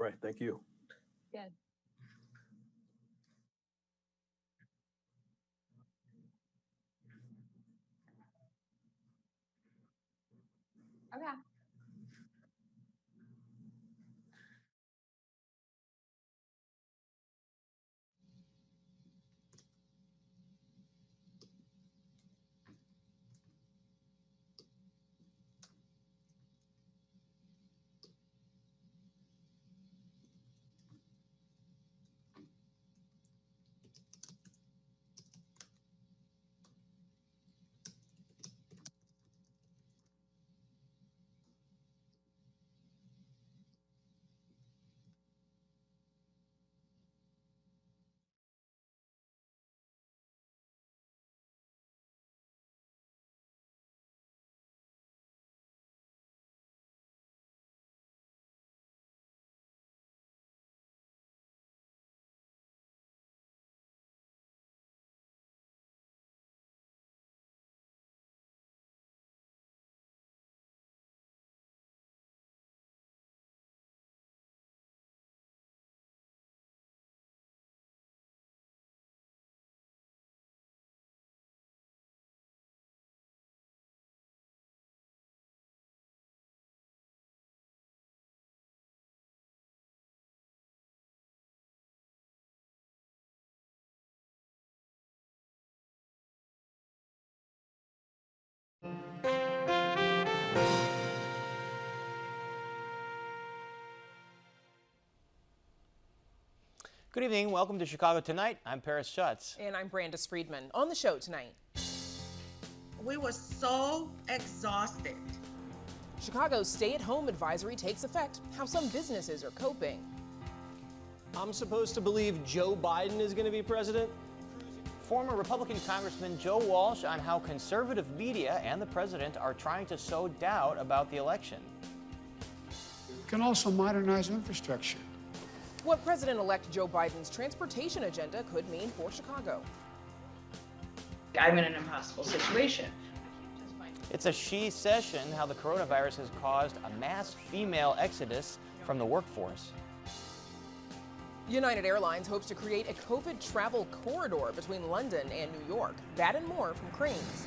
Right, thank you. Good. Okay. Good evening. Welcome to Chicago Tonight. I'm Paris Schutz. And I'm Brandis Friedman. On the show tonight, we were so exhausted. Chicago's stay-at-home advisory takes effect, how some businesses are coping. I'm supposed to believe Joe Biden is going to be president? Former Republican Congressman Joe Walsh on how conservative media and the president are trying to sow doubt about the election. We can also modernize infrastructure. What President-elect Joe Biden's transportation agenda could mean for Chicago. I'm in an impossible situation. It's a she session, how the coronavirus has caused a mass female exodus from the workforce. United Airlines hopes to create a COVID travel corridor between London and New York. That and more from Cranes.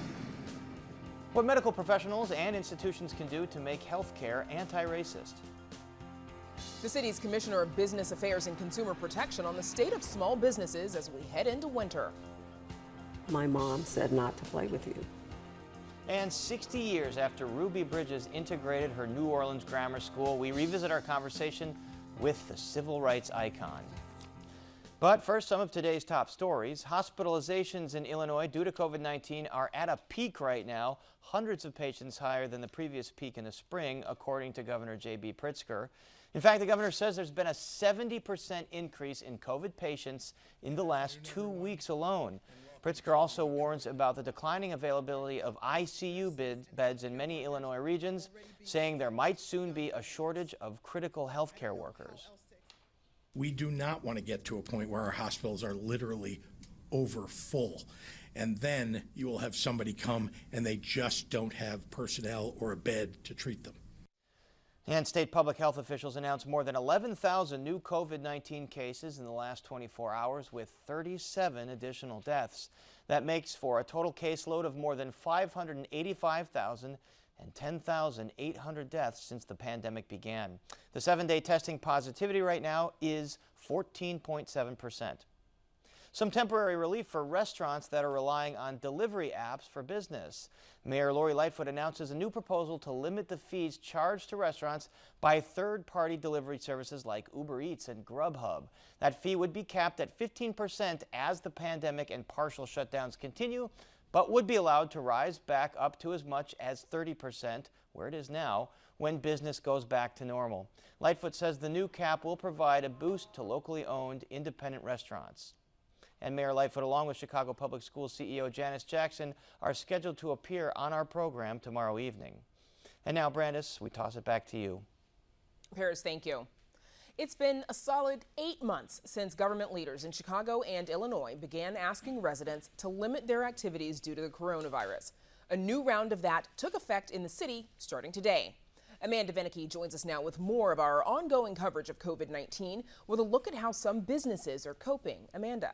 What medical professionals and institutions can do to make healthcare anti-racist. The city's Commissioner of Business Affairs and Consumer Protection on the state of small businesses as we head into winter. My mom said not to play with you. And 60 years after Ruby Bridges integrated her New Orleans grammar school, we revisit our conversation with the civil rights icon. But first, some of today's top stories. Hospitalizations in Illinois due to COVID-19 are at a peak right now, hundreds of patients higher than the previous peak in the spring, according to Governor J.B. Pritzker. In fact, the governor says there's been a 70% increase in COVID patients in the last 2 weeks alone. Pritzker also warns about the declining availability of ICU beds in many Illinois regions, saying there might soon be a shortage of critical health care workers. We do not want to get to a point where our hospitals are literally over full. And then you will have somebody come and they just don't have personnel or a bed to treat them. And state public health officials announced more than 11,000 new COVID-19 cases in the last 24 hours, with 37 additional deaths. That makes for a total caseload of more than 585,000 and 10,800 deaths since the pandemic began. The 7-day testing positivity right now is 14.7%. Some temporary relief for restaurants that are relying on delivery apps for business. Mayor Lori Lightfoot announces a new proposal to limit the fees charged to restaurants by third-party delivery services like Uber Eats and Grubhub. That fee would be capped at 15% as the pandemic and partial shutdowns continue, but would be allowed to rise back up to as much as 30%, where it is now, when business goes back to normal. Lightfoot says the new cap will provide a boost to locally owned independent restaurants. And Mayor Lightfoot, along with Chicago Public Schools CEO Janice Jackson, are scheduled to appear on our program tomorrow evening. And now, Brandis, we toss it back to you. Paris, thank you. It's been a solid 8 months since government leaders in Chicago and Illinois began asking residents to limit their activities due to the coronavirus. A new round of that took effect in the city starting today. Amanda Vinicky joins us now with more of our ongoing coverage of COVID-19 with a look at how some businesses are coping. Amanda.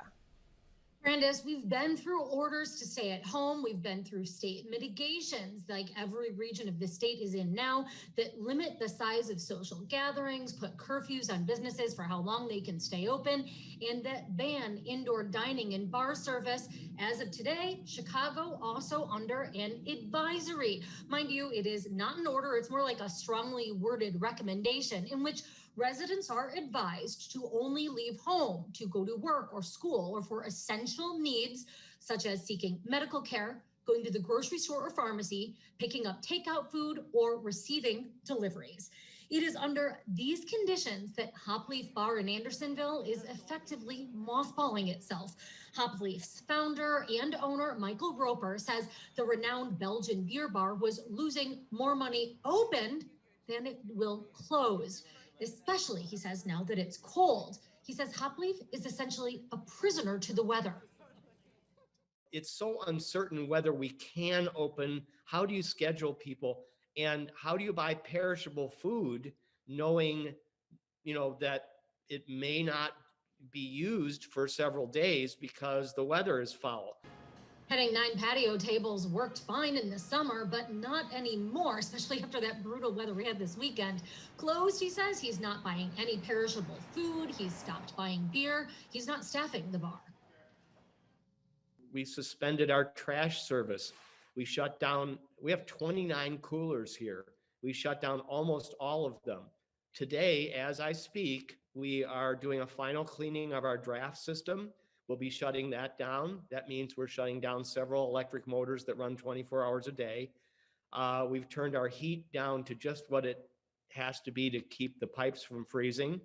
Brandis, we've been through orders to stay at home. We've been through state mitigations like every region of the state is in now that limit the size of social gatherings, put curfews on businesses for how long they can stay open, and that ban indoor dining and bar service. As of today, Chicago also under an advisory. Mind you, it is not an order. It's more like a strongly worded recommendation in which residents are advised to only leave home to go to work or school or for essential needs, such as seeking medical care, going to the grocery store or pharmacy, picking up takeout food, or receiving deliveries. It is under these conditions that Hopleaf Bar in Andersonville is effectively mothballing itself. Hopleaf's founder and owner, Michael Roper, says the renowned Belgian beer bar was losing more money opened than it will close. Especially, he says, now that it's cold. He says Hopleaf is essentially a prisoner to the weather. It's so uncertain whether we can open. How do you schedule people? And how do you buy perishable food knowing, that it may not be used for several days because the weather is foul? Having 9 patio tables worked fine in the summer, but not anymore, especially after that brutal weather we had this weekend. Closed, he says. He's not buying any perishable food. He's stopped buying beer. He's not staffing the bar. We suspended our trash service. We shut down, we have 29 coolers here. We shut down almost all of them. Today, as I speak, we are doing a final cleaning of our draft system. We'll be shutting that down. That means we're shutting down several electric motors that run 24 hours a day. We've turned our heat down to just what it has to be to keep the pipes from freezing.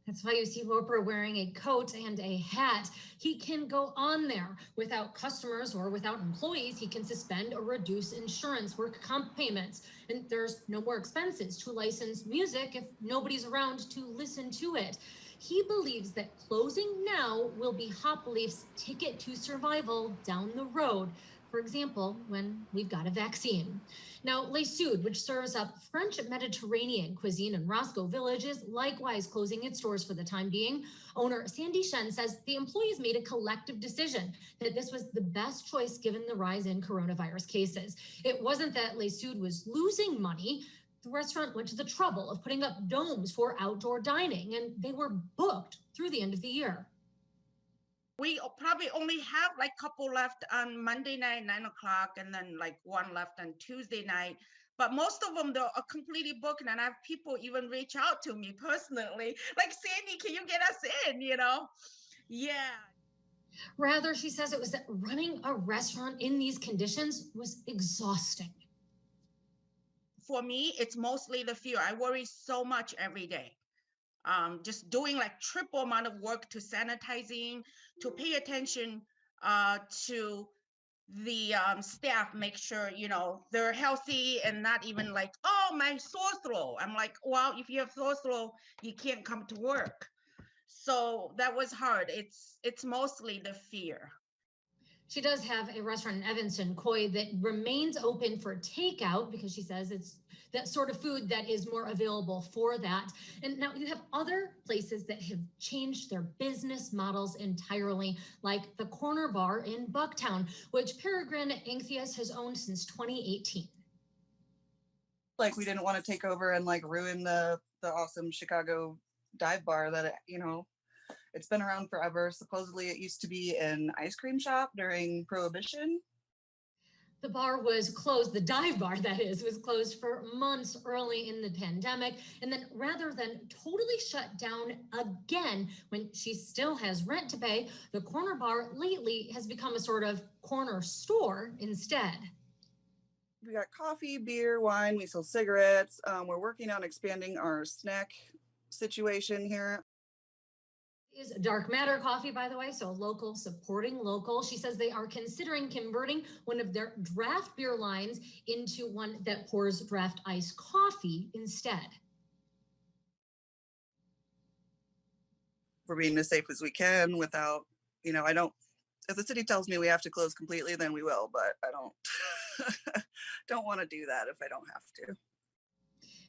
That's why you see Roper wearing a coat and a hat. He can go on there without customers or without employees. He can suspend or reduce insurance, work comp payments, and there's no more expenses to license music if nobody's around to listen to it. He believes that closing now will be Hopleaf's ticket to survival down the road. For example, when we've got a vaccine. Now, Les Sud, which serves up French Mediterranean cuisine in Roscoe Village, is likewise closing its doors for the time being. Owner Sandy Shen says the employees made a collective decision that this was the best choice given the rise in coronavirus cases. It wasn't that Les Sud was losing money. The restaurant went to the trouble of putting up domes for outdoor dining, and they were booked through the end of the year. We probably only have like a couple left on Monday night, 9 o'clock, and then like one left on Tuesday night. But most of them, are completely booked. And I have people even reach out to me personally, like, Sandy, can you get us in, Yeah. Rather, she says it was that running a restaurant in these conditions was exhausting. For me, it's mostly the fear. I worry so much every day. Just doing like triple amount of work to sanitizing, to pay attention to the staff, make sure, they're healthy and not even like, oh, my sore throat. I'm like, well, if you have sore throat, you can't come to work. So that was hard. It's mostly the fear. She does have a restaurant in Evanston, Coy, that remains open for takeout because she says it's that sort of food that is more available for that. And now you have other places that have changed their business models entirely, like the Corner Bar in Bucktown, which Peregrine Ignatius has owned since 2018. Like, we didn't want to take over and like ruin the awesome Chicago dive bar that, it's been around forever. Supposedly it used to be an ice cream shop during Prohibition. The bar was closed, the dive bar that is, was closed for months early in the pandemic. And then rather than totally shut down again when she still has rent to pay, the Corner Bar lately has become a sort of corner store instead. We got coffee, beer, wine, we sell cigarettes. We're working on expanding our snack situation here. Is Dark Matter coffee, by the way, so local supporting local. She says they are considering converting one of their draft beer lines into one that pours draft iced coffee instead. We're being as safe as we can without, I don't, if the city tells me we have to close completely, then we will, but I don't, don't want to do that if I don't have to.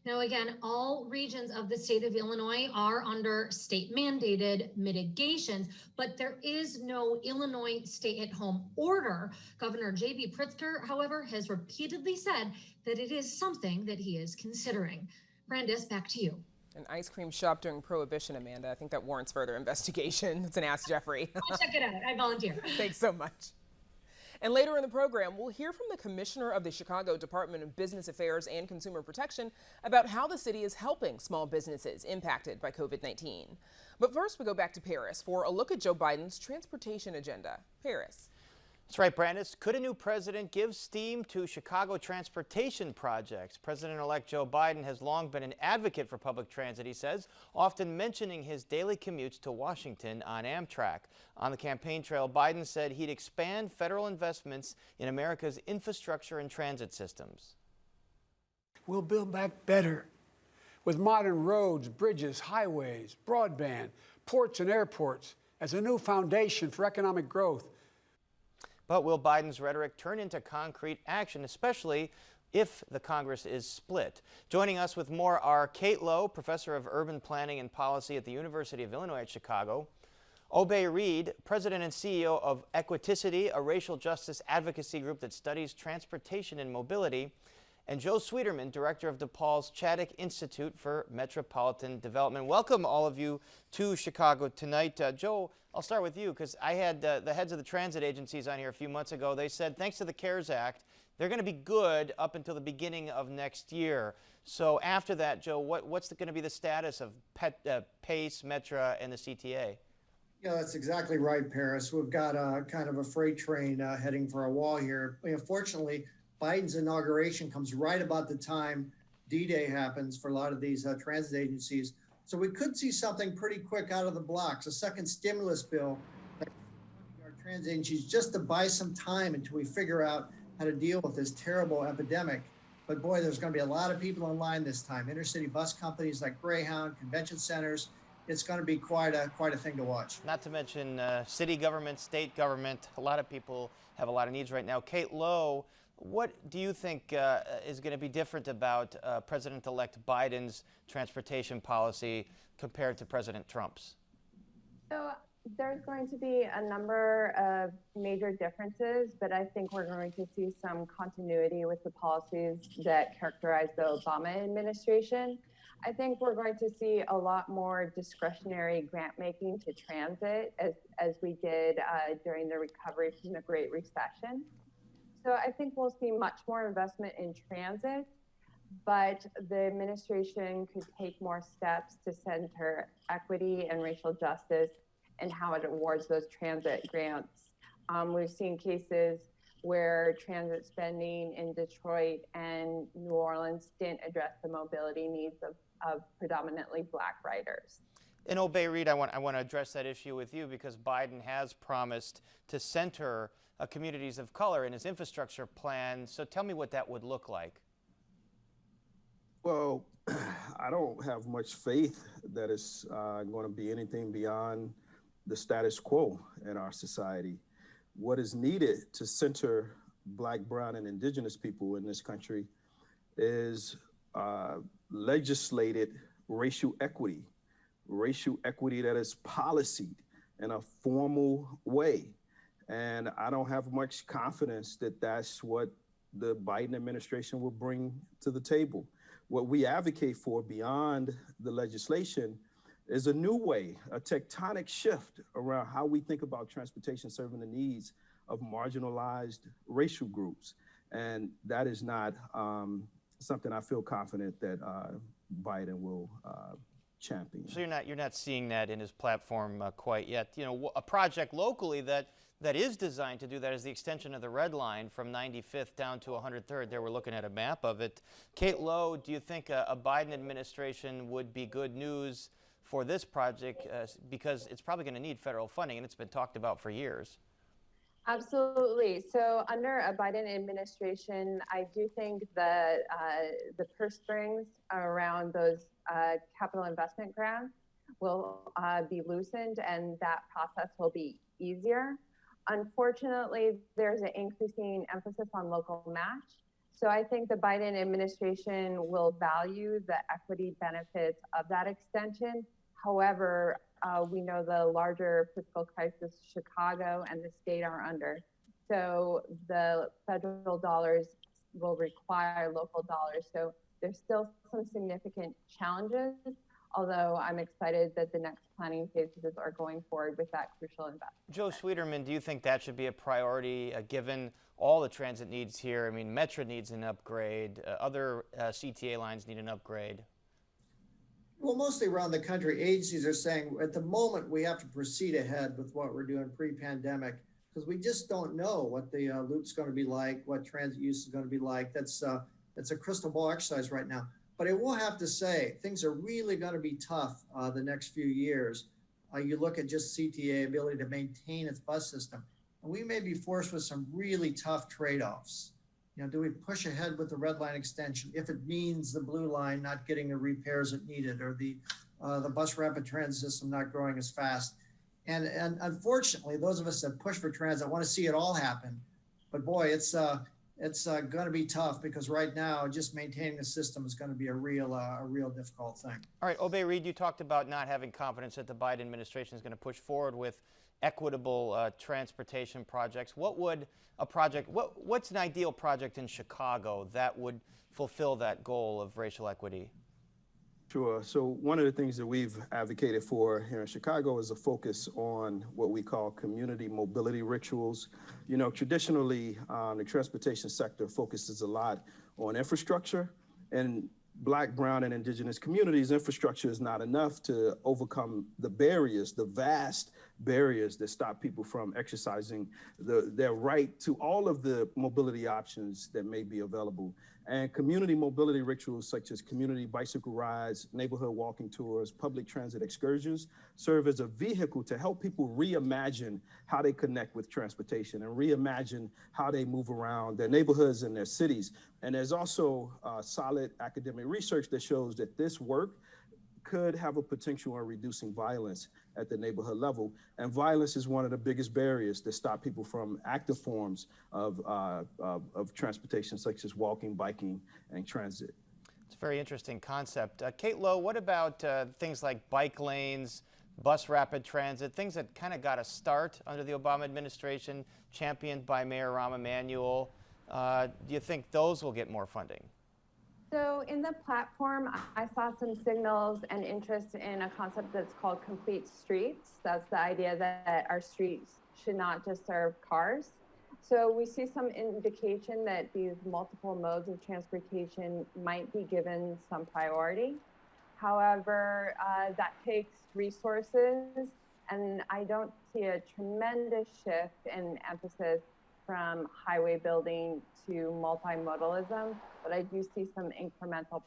Now, again, all regions of the state of Illinois are under state mandated mitigations, but there is no Illinois stay-at-home order. Governor J.B. Pritzker, however, has repeatedly said that it is something that he is considering. Brandis, back to you. An ice cream shop during Prohibition, Amanda. I think that warrants further investigation. It's an Ask Jeffrey. I'll check it out. I volunteer. Thanks so much. And later in the program, we'll hear from the commissioner of the Chicago Department of Business Affairs and Consumer Protection about how the city is helping small businesses impacted by COVID-19. But first, we go back to Paris for a look at Joe Biden's transportation agenda. Paris. That's right, Brandis. Could a new president give steam to Chicago transportation projects? President-elect Joe Biden has long been an advocate for public transit, he says, often mentioning his daily commutes to Washington on Amtrak. On the campaign trail, Biden said he'd expand federal investments in America's infrastructure and transit systems. We'll build back better with modern roads, bridges, highways, broadband, ports and airports as a new foundation for economic growth. But will Biden's rhetoric turn into concrete action, especially if the Congress is split? Joining us with more are Kate Lowe, professor of urban planning and policy at the University of Illinois at Chicago, Obey Reed, president and CEO of Equiticity, a racial justice advocacy group that studies transportation and mobility, and Joe Sweeterman, director of DePaul's Chaddick Institute for Metropolitan Development. Welcome, all of you, to Chicago tonight. Joe, I'll start with you because I had the heads of the transit agencies on here a few months ago. They said, thanks to the CARES Act, they're going to be good up until the beginning of next year. So after that, Joe, what's going to be the status of PACE, Metra, and the CTA? Yeah, that's exactly right, Paris. We've got a kind of a freight train heading for a wall here. Fortunately, Biden's inauguration comes right about the time D-Day happens for a lot of these transit agencies. So we could see something pretty quick out of the blocks, a second stimulus bill that our transit agencies just to buy some time until we figure out how to deal with this terrible epidemic. But boy, there's going to be a lot of people in line this time. Intercity bus companies like Greyhound, convention centers. It's going to be quite a thing to watch. Not to mention city government, state government. A lot of people have a lot of needs right now. Kate Lowe, what do you think is going to be different about President-elect Biden's transportation policy compared to President Trump's? So there's going to be a number of major differences, but I think we're going to see some continuity with the policies that characterize the Obama administration. I think we're going to see a lot more discretionary grant making to transit as we did during the recovery from the Great Recession. So I think we'll see much more investment in transit, but the administration could take more steps to center equity and racial justice and how it awards those transit grants. We've seen cases where transit spending in Detroit and New Orleans didn't address the mobility needs of predominantly Black riders. And Obey Reed, I want to address that issue with you because Biden has promised to center communities of color in his infrastructure plan. So tell me what that would look like. Well, I don't have much faith that it's going to be anything beyond the status quo in our society. What is needed to center Black, brown, and indigenous people in this country is legislated racial equity that is policied in a formal way. And I don't have much confidence that that's what the Biden administration will bring to the table. What we advocate for beyond the legislation is a new way, a tectonic shift around how we think about transportation serving the needs of marginalized racial groups. And that is not something I feel confident that Biden will champion. So you're not seeing that in his platform quite yet. You know, a project locally that is designed to do that is the extension of the Red Line from 95th down to 103rd. There we're looking at a map of it. Kate Lowe, do you think a Biden administration would be good news for this project because it's probably going to need federal funding and it's been talked about for years? Absolutely. So under a Biden administration, I do think the purse strings around those capital investment grants will be loosened and that process will be easier. Unfortunately, there's an increasing emphasis on local match. So I think the Biden administration will value the equity benefits of that extension. However, we know the larger fiscal crisis Chicago and the state are under. So the federal dollars will require local dollars. So there's still some significant challenges, although I'm excited that the next planning phases are going forward with that crucial investment. Joe Sweeterman, do you think that should be a priority given all the transit needs here? I mean, Metro needs an upgrade, other CTA lines need an upgrade. Well, mostly around the country, agencies are saying at the moment we have to proceed ahead with what we're doing pre-pandemic because we just don't know what the loop's going to be like, what transit use is going to be like. That's a crystal ball exercise right now. But I will have to say, things are really going to be tough the next few years. You look at just CTA ability to maintain its bus system, and we may be forced with some really tough trade-offs. You know, do we push ahead with the red line extension if it means the blue line not getting the repairs it needed, or the bus rapid transit system not growing as fast? And unfortunately, those of us that push for transit want to see it all happen. But boy, it's going to be tough because right now, just maintaining the system is going to be a real difficult thing. All right, Obey Reed, you talked about not having confidence that the Biden administration is going to push forward with equitable transportation projects. What would a project, what's an ideal project in Chicago that would fulfill that goal of racial equity? Sure. So one of the things that we've advocated for here in Chicago is a focus on what we call community mobility rituals. You know, traditionally, the transportation sector focuses a lot on infrastructure, and Black, Brown, and Indigenous communities, infrastructure is not enough to overcome the barriers, the vast barriers that stop people from exercising their right to all of the mobility options that may be available. And community mobility rituals such as community bicycle rides, neighborhood walking tours, public transit excursions serve as a vehicle to help people reimagine how they connect with transportation and reimagine how they move around their neighborhoods and their cities. And there's also solid academic research that shows that this work could have a potential in reducing violence at the neighborhood level. And violence is one of the biggest barriers that stop people from active forms of transportation, such as walking, biking, and transit. It's a very interesting concept. Kate Lowe, what about things like bike lanes, bus rapid transit, things that kind of got a start under the Obama administration, championed by Mayor Rahm Emanuel? Do you think those will get more funding? So in the platform, I saw some signals and interest in a concept that's called complete streets. That's the idea that our streets should not just serve cars. So we see some indication that these multiple modes of transportation might be given some priority. However, that takes resources, and I don't see a tremendous shift in emphasis from highway building to multimodalism, but I do see some incremental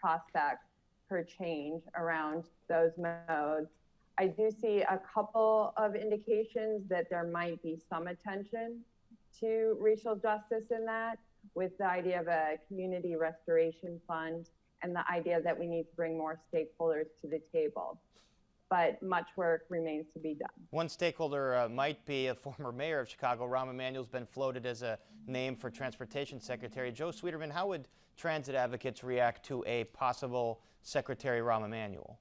prospects for change around those modes. I do see a couple of indications that there might be some attention to racial justice in that, with the idea of a community restoration fund and the idea that we need to bring more stakeholders to the table. But much work remains to be done. One stakeholder might be a former mayor of Chicago. Rahm Emanuel's been floated as a name for transportation secretary. Joe Sweeterman, how would transit advocates react to a possible Secretary Rahm Emanuel?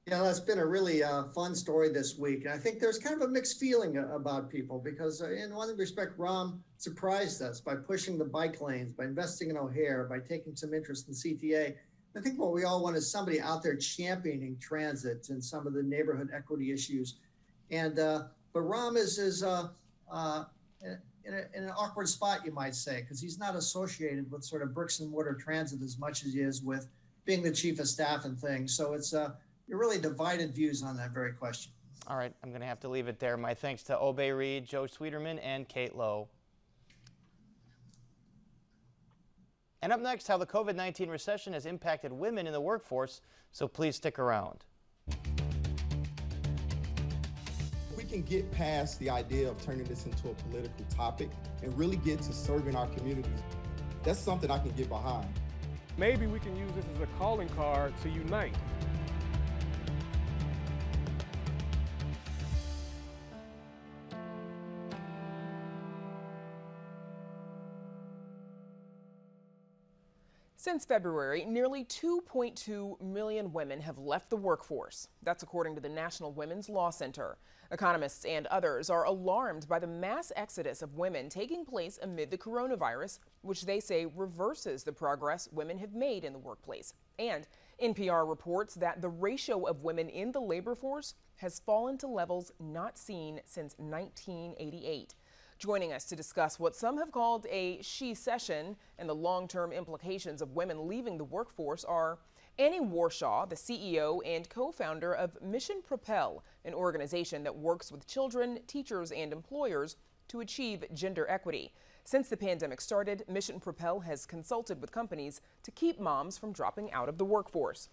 Yeah, that's been a really fun story this week. And I think there's kind of a mixed feeling about people because in one respect, Rahm surprised us by pushing the bike lanes, by investing in O'Hare, by taking some interest in CTA. I think what we all want is somebody out there championing transit and some of the neighborhood equity issues. And but Rahm is in an awkward spot, you might say, because he's not associated with sort of bricks and mortar transit as much as he is with being the chief of staff and things. So it's really divided views on that very question. All right, I'm going to have to leave it there. My thanks to Obey Reed, Joe Sweeterman, and Kate Lowe. And up next, how the COVID-19 recession has impacted women in the workforce, so please stick around. We can get past the idea of turning this into a political topic and really get to serving our communities. That's something I can get behind. Maybe we can use this as a calling card to unite. Since February, nearly 2.2 million women have left the workforce. That's according to the National Women's Law Center. Economists and others are alarmed by the mass exodus of women taking place amid the coronavirus, which they say reverses the progress women have made in the workplace. And NPR reports that the ratio of women in the labor force has fallen to levels not seen since 1988. Joining us to discuss what some have called a she session and the long-term implications of women leaving the workforce are Annie Warshaw, the CEO and co-founder of Mission Propel, an organization that works with children, teachers, and employers to achieve gender equity. Since the pandemic started, Mission Propel has consulted with companies to keep moms from dropping out of the workforce.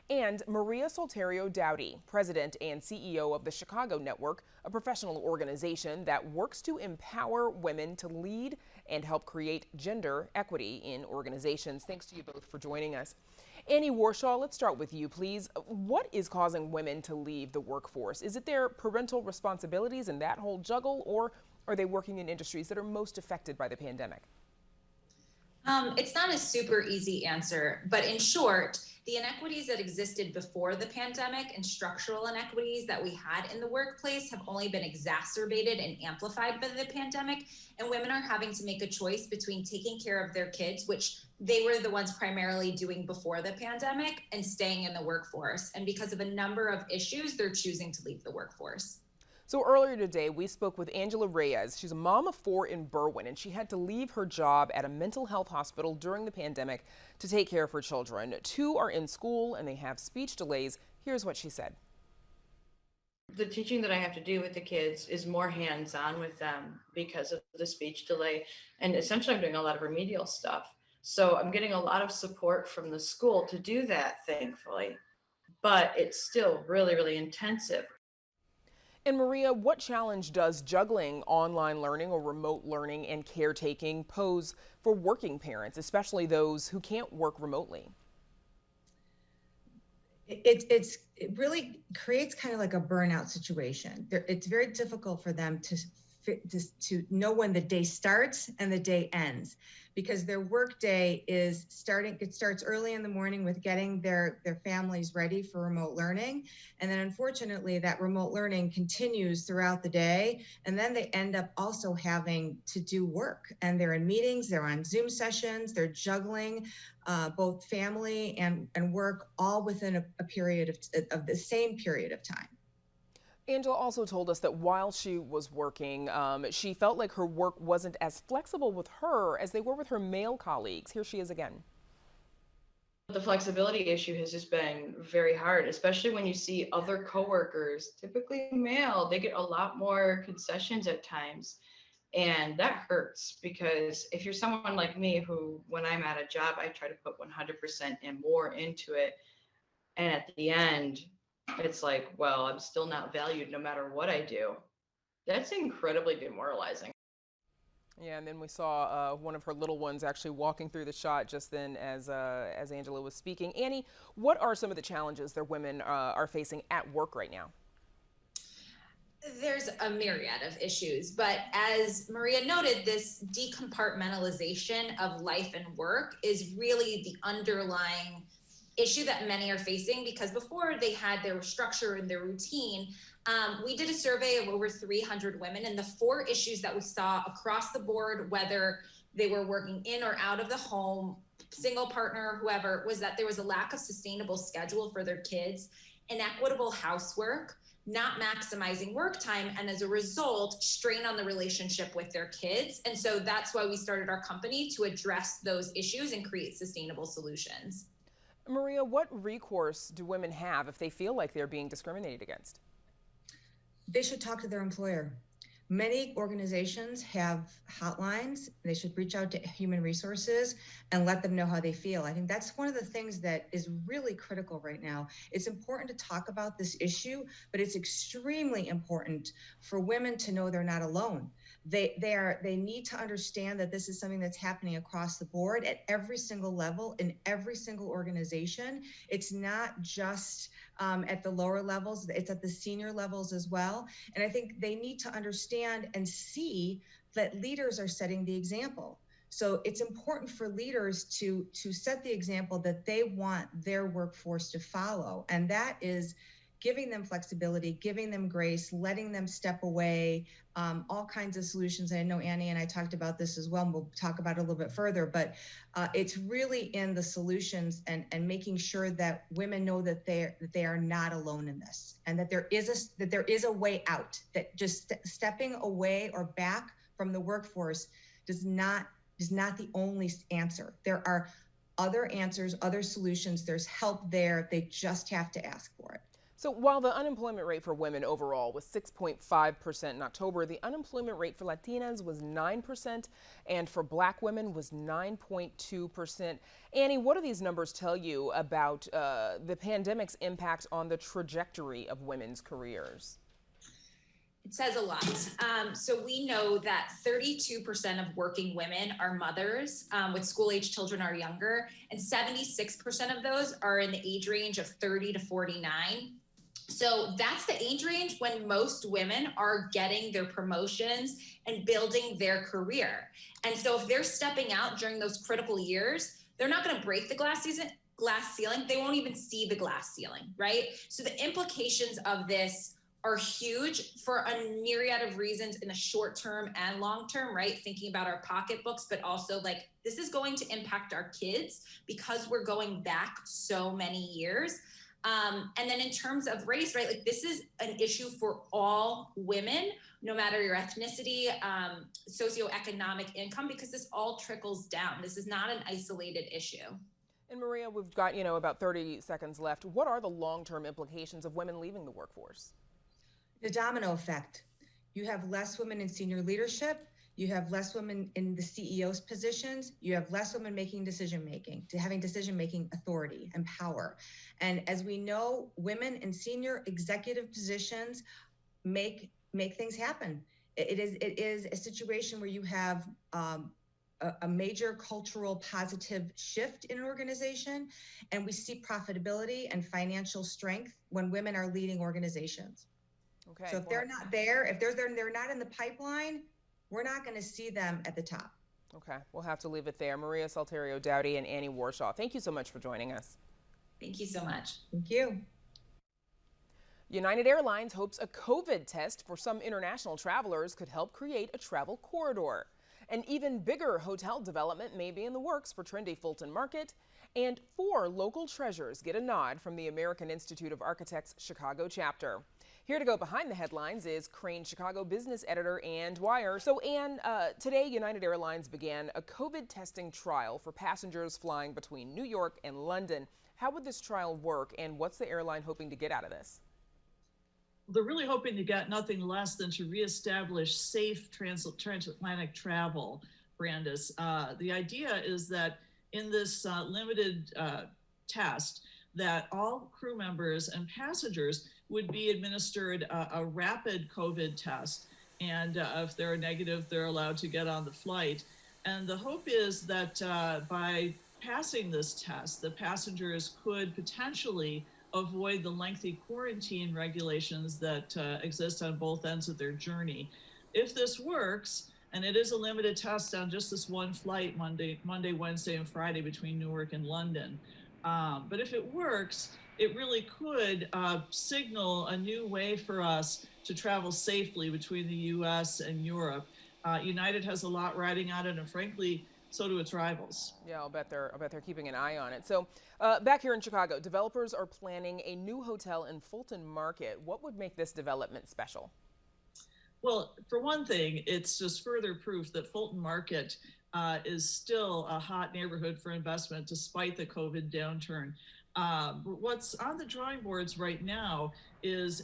And Maria Solterio Dowdy, president and CEO of the Chicago Network, a professional organization that works to empower women to lead and help create gender equity in organizations. Thanks to you both for joining us. Annie Warshaw, let's start with you, please. What is causing women to leave the workforce? Is it their parental responsibilities and that whole juggle, or are they working in industries that are most affected by the pandemic? It's not a super easy answer, but in short, the inequities that existed before the pandemic and structural inequities that we had in the workplace have only been exacerbated and amplified by the pandemic. And women are having to make a choice between taking care of their kids, which they were the ones primarily doing before the pandemic, and staying in the workforce. And because of a number of issues, they're choosing to leave the workforce. So earlier today, we spoke with Angela Reyes. She's a mom of 4 in Berwyn, and she had to leave her job at a mental health hospital during the pandemic to take care of her children. 2 are in school and they have speech delays. Here's what she said. The teaching that I have to do with the kids is more hands-on with them because of the speech delay. And essentially I'm doing a lot of remedial stuff. So I'm getting a lot of support from the school to do that, thankfully. But it's still really, really intensive. And Maria, what challenge does juggling online learning or remote learning and caretaking pose for working parents, especially those who can't work remotely? It really creates kind of like a burnout situation. It's very difficult for them to know when the day starts and the day ends, because their work day it starts early in the morning with getting their families ready for remote learning. And then unfortunately that remote learning continues throughout the day. And then they end up also having to do work, and they're in meetings, they're on Zoom sessions, they're juggling both family and work all within a period of the same period of time. Angela also told us that while she was working, she felt like her work wasn't as flexible with her as they were with her male colleagues. Here she is again. The flexibility issue has just been very hard, especially when you see other coworkers, typically male, they get a lot more concessions at times. And that hurts, because if you're someone like me who, when I'm at a job, I try to put 100% and more into it. And at the end, it's like, well, I'm still not valued no matter what I do. That's incredibly demoralizing. Yeah, and then we saw one of her little ones actually walking through the shot just then as Angela was speaking. Annie, what are some of the challenges that women are facing at work right now? There's a myriad of issues, but as Maria noted, this decompartmentalization of life and work is really the underlying issue that many are facing, because before they had their structure and their routine. We did a survey of over 300 women, and the 4 issues that we saw across the board, whether they were working in or out of the home, single partner, whoever, was that there was a lack of sustainable schedule for their kids, inequitable housework, not maximizing work time, and as a result, strain on the relationship with their kids. And so that's why we started our company, to address those issues and create sustainable solutions. Maria, what recourse do women have if they feel like they're being discriminated against? They should talk to their employer. Many organizations have hotlines. They should reach out to human resources and let them know how they feel. I think that's one of the things that is really critical right now. It's important to talk about this issue, but it's extremely important for women to know they're not alone. They need to understand that this is something that's happening across the board at every single level in every single organization. It's not just at the lower levels, it's at the senior levels as well. And I think they need to understand and see that leaders are setting the example. So it's important for leaders to set the example that they want their workforce to follow. And that is giving them flexibility, giving them grace, letting them step away, all kinds of solutions. I know Annie and I talked about this as well, and we'll talk about it a little bit further, but it's really in the solutions and making sure that women know that they are not alone in this, and that there is a way out, that just stepping away or back from the workforce is not the only answer. There are other answers, other solutions. There's help there. They just have to ask for it. So while the unemployment rate for women overall was 6.5% in October, the unemployment rate for Latinas was 9% and for Black women was 9.2%. Annie, what do these numbers tell you about the pandemic's impact on the trajectory of women's careers? It says a lot. So we know that 32% of working women are mothers with school-age children or younger, and 76% of those are in the age range of 30 to 49. So that's the age range when most women are getting their promotions and building their career. And so if they're stepping out during those critical years, they're not going to break the glass ceiling. They won't even see the glass ceiling, right? So the implications of this are huge for a myriad of reasons in the short term and long term, right? Thinking about our pocketbooks, but also like this is going to impact our kids because we're going back so many years. And then in terms of race, right, like this is an issue for all women, no matter your ethnicity, socioeconomic income, because this all trickles down. This is not an isolated issue. And Maria, we've got, about 30 seconds left. What are the long-term implications of women leaving the workforce? The domino effect. You have less women in senior leadership. You have less women in the CEO's positions. You have less women making decision-making, having decision-making authority and power. And as we know, women in senior executive positions make things happen. It is a situation where you have a major cultural positive shift in an organization, and we see profitability and financial strength when women are leading organizations. Okay. So if they're not there, if they're not in the pipeline, we're not going to see them at the top. Okay, we'll have to leave it there. Maria Salterio Dowdy and Annie Warshaw, thank you so much for joining us. Thank you so much. Thank you. United Airlines hopes a COVID test for some international travelers could help create a travel corridor. An even bigger hotel development may be in the works for trendy Fulton Market. And 4 local treasures get a nod from the American Institute of Architects Chicago chapter. Here to go behind the headlines is Crane Chicago business editor Ann Dwyer. So Ann, today United Airlines began a COVID testing trial for passengers flying between New York and London. How would this trial work, and what's the airline hoping to get out of this? They're really hoping to get nothing less than to reestablish safe transatlantic travel, Brandis. The idea is that in this limited test, that all crew members and passengers would be administered a rapid COVID test. And if they're negative, they're allowed to get on the flight. And the hope is that by passing this test, the passengers could potentially avoid the lengthy quarantine regulations that exist on both ends of their journey. If this works, and it is a limited test on just this one flight, Monday, Wednesday, and Friday between Newark and London. But if it works, it really could signal a new way for us to travel safely between the U.S. and Europe. United has a lot riding on it, and frankly, so do its rivals. Yeah, I'll bet they're keeping an eye on it. So back here in Chicago, developers are planning a new hotel in Fulton Market. What would make this development special? Well, for one thing, it's just further proof that Fulton Market is still a hot neighborhood for investment despite the COVID downturn. What's on the drawing boards right now is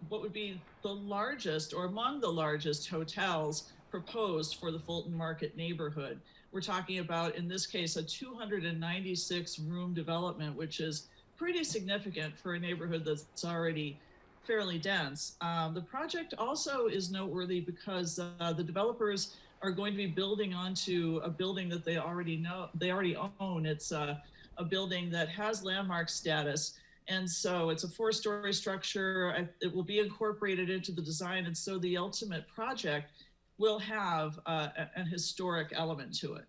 what would be the largest or among the largest hotels proposed for the Fulton Market neighborhood. We're talking about, in this case, a 296 room development, which is pretty significant for a neighborhood that's already fairly dense. The project also is noteworthy because the developers are going to be building onto a building that they already own. It's a building that has landmark status. And so it's a 4-story structure. It will be incorporated into the design. And so the ultimate project will have an historic element to it.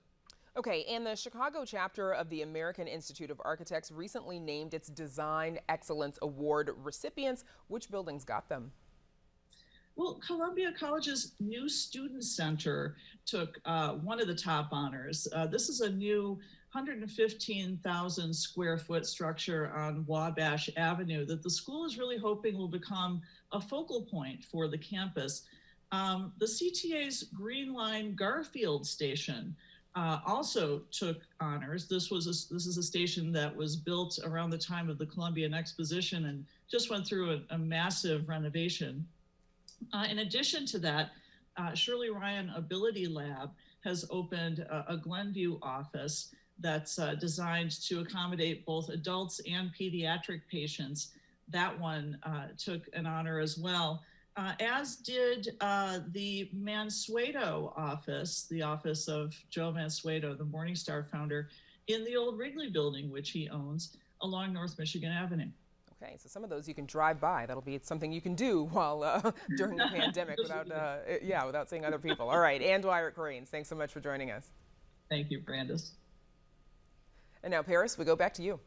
Okay, and the Chicago chapter of the American Institute of Architects recently named its Design Excellence Award recipients. Which buildings got them? Well, Columbia College's new student center took one of the top honors. This is a new 115,000 square foot structure on Wabash Avenue that the school is really hoping will become a focal point for the campus. The CTA's Green Line Garfield station also took honors. This is a station that was built around the time of the Columbian Exposition and just went through a massive renovation. In addition to that, Shirley Ryan Ability Lab has opened a Glenview office that's designed to accommodate both adults and pediatric patients. That one took an honor as well, as did the Mansueto office, the office of Joe Mansueto, the Morningstar founder, in the old Wrigley building, which he owns along North Michigan Avenue. Okay, so some of those you can drive by. That'll be something you can do while during the pandemic without seeing other people. All right, Ann Dwyer-Coranes, thanks so much for joining us. Thank you, Brandis. And now, Paris, we go back to you.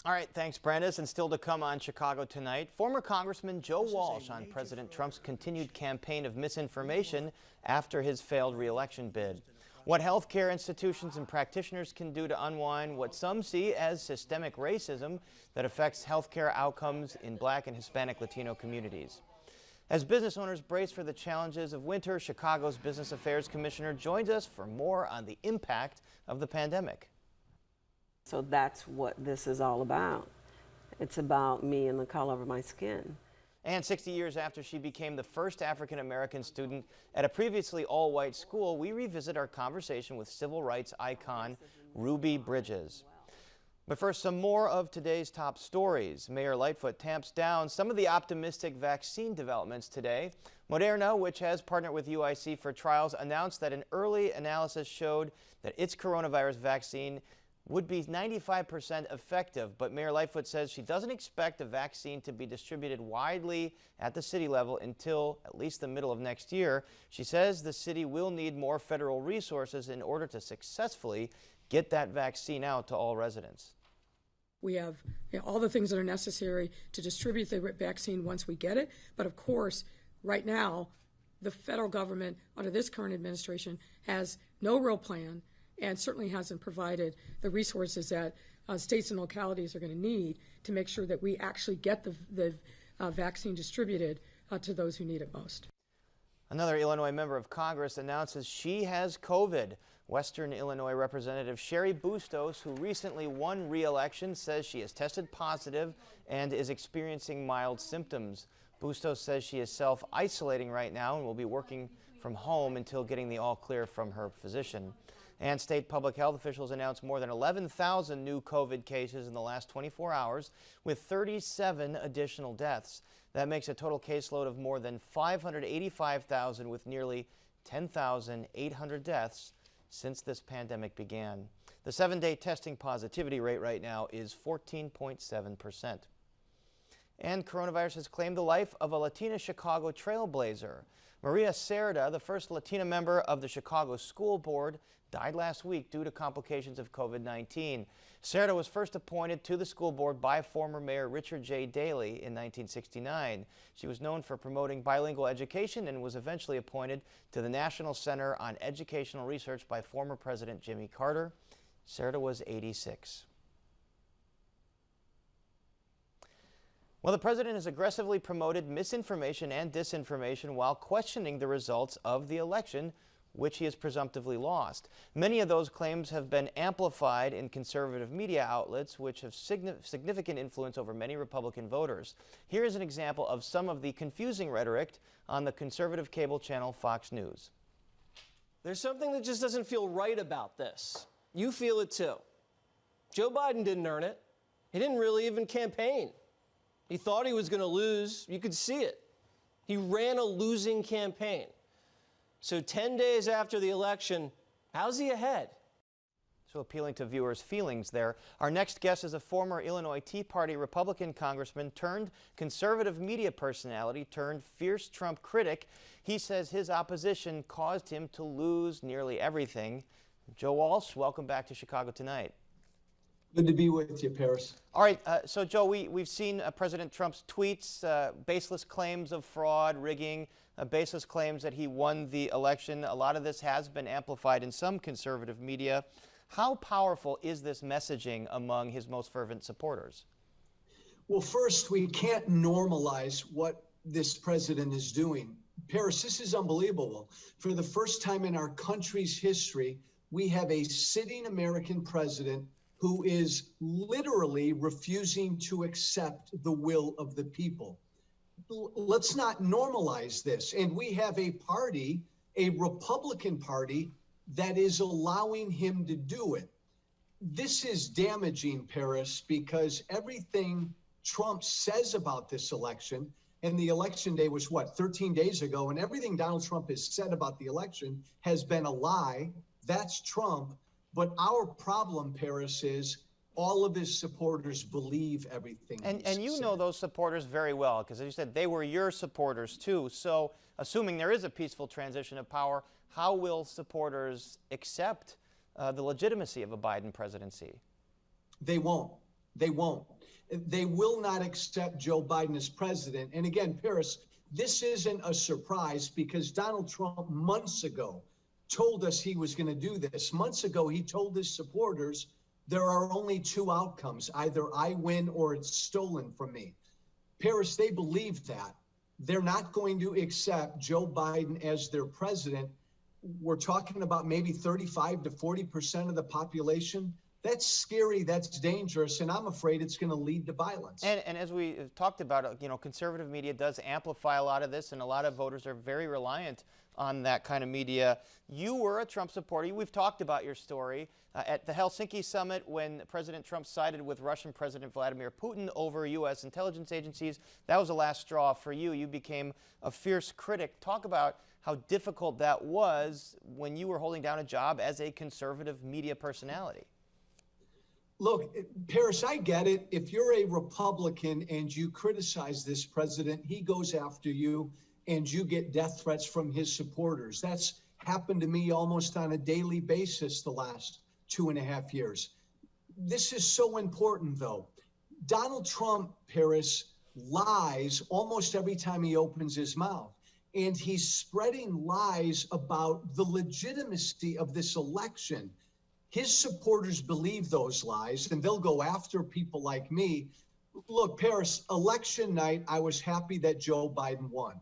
All right, thanks, Brandis. And still to come on Chicago Tonight, former Congressman Joe Walsh on President Trump's continued campaign of misinformation after his failed re-election bid. What healthcare institutions and practitioners can do to unwind what some see as systemic racism that affects healthcare outcomes in Black and Hispanic Latino communities. As business owners brace for the challenges of winter, Chicago's Business Affairs Commissioner joins us for more on the impact of the pandemic. So that's what this is all about. It's about me and the color of my skin. And 60 years after she became the first African-American student at a previously all-white school, we revisit our conversation with civil rights icon Ruby Bridges. But first, some more of today's top stories. Mayor Lightfoot tamps down some of the optimistic vaccine developments today. Moderna, which has partnered with UIC for trials, announced that an early analysis showed that its coronavirus vaccine would be 95% effective, but Mayor Lightfoot says she doesn't expect the vaccine to be distributed widely at the city level until at least the middle of next year. She says the city will need more federal resources in order to successfully get that vaccine out to all residents. We have all the things that are necessary to distribute the vaccine once we get it, but of course, right now, the federal government under this current administration has no real plan and certainly hasn't provided the resources that states and localities are going to need to make sure that we actually get the vaccine distributed to those who need it most. Another Illinois member of Congress announces she has COVID. Western Illinois Representative Sherry Bustos, who recently won re-election, says she has tested positive and is experiencing mild symptoms. Bustos says she is self-isolating right now and will be working from home until getting the all-clear from her physician. And state public health officials announced more than 11,000 new COVID cases in the last 24 hours, with 37 additional deaths. That makes a total caseload of more than 585,000, with nearly 10,800 deaths since this pandemic began. The 7-day testing positivity rate right now is 14.7%. And coronavirus has claimed the life of a Latina Chicago trailblazer. Maria Cerda, the first Latina member of the Chicago School Board, died last week due to complications of COVID-19. Cerda was first appointed to the school board by former Mayor Richard J. Daley in 1969. She was known for promoting bilingual education and was eventually appointed to the National Center on Educational Research by former President Jimmy Carter. Cerda was 86. Well, the president has aggressively promoted misinformation and disinformation while questioning the results of the election, which he has presumptively lost. Many of those claims have been amplified in conservative media outlets, which have significant influence over many Republican voters. Here is an example of some of the confusing rhetoric on the conservative cable channel Fox News. There's something that just doesn't feel right about this. You feel it too. Joe Biden didn't earn it. He didn't really even campaign. He thought he was going to lose. You could see it. He ran a losing campaign. So 10 days after the election, how's he ahead? So appealing to viewers' feelings there. Our next guest is a former Illinois Tea Party Republican congressman turned conservative media personality turned fierce Trump critic. He says his opposition caused him to lose nearly everything. Joe Walsh, welcome back to Chicago Tonight. Good to be with you, Paris. All right, so Joe, we've seen President Trump's tweets, baseless claims of fraud, rigging, baseless claims that he won the election. A lot of this has been amplified in some conservative media. How powerful is this messaging among his most fervent supporters? Well, first, we can't normalize what this president is doing. Paris, this is unbelievable. For the first time in our country's history, we have a sitting American president who is literally refusing to accept the will of the people. Let's not normalize this. And we have a party, a Republican Party, that is allowing him to do it. This is damaging, Paris, because everything Trump says about this election, and the election day was what, 13 days ago, and everything Donald Trump has said about the election has been a lie. That's Trump. But our problem, Paris, is all of his supporters believe everything. And you know those supporters very well, because as you said, they were your supporters too. So assuming there is a peaceful transition of power, how will supporters accept the legitimacy of a Biden presidency? They won't. They won't. They will not accept Joe Biden as president. And again, Paris, this isn't a surprise because Donald Trump months ago told us he was going to do this. Months ago, he told his supporters, there are only two outcomes. Either I win or it's stolen from me. Paris, they believe that. They're not going to accept Joe Biden as their president. We're talking about maybe 35 to 40% of the population. That's scary, that's dangerous, and I'm afraid it's going to lead to violence. And as we talked about, conservative media does amplify a lot of this, and a lot of voters are very reliant on that kind of media. You were a Trump supporter. We've talked about your story. At the Helsinki summit, when President Trump sided with Russian President Vladimir Putin over U.S. intelligence agencies, that was the last straw for you. You became a fierce critic. Talk about how difficult that was when you were holding down a job as a conservative media personality. Look, Paris, I get it. If you're a Republican and you criticize this president, he goes after you and you get death threats from his supporters. That's happened to me almost on a daily basis the last 2.5 years. This is so important, though. Donald Trump, Paris, lies almost every time he opens his mouth. And he's spreading lies about the legitimacy of this election. His supporters believe those lies, and they'll go after people like me. Look, Paris, election night, I was happy that Joe Biden won.